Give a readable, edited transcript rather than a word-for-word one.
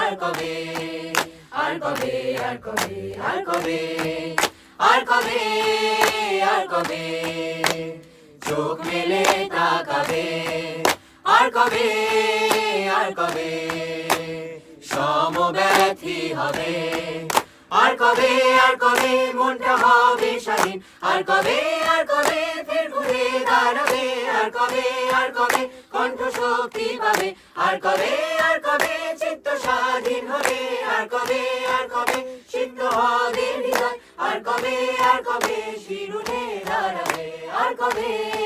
আর কবে, আর কবে, আর কবে, আর কবে, আর কবে, আর কবে চোখ মেলে তাকাবে, আর কবে, আর কবে সমব্যথী হবে, আর কবে, আর কবে মনটা হবে স্বাধীন, আর কবে, আর কবে ফের ঘুরে দাঁড়াবে, আর কবে, আর কবে কণ্ঠ শক্তি পাবে, আর কবে, আর কবে চিত্ত স্বাধীন হবে, আর কবে, আর কবে সিদ্ধ হবে হৃদয়, আর কবে, আর কবে শিরুনে দাঁড়াবে, আর কবে।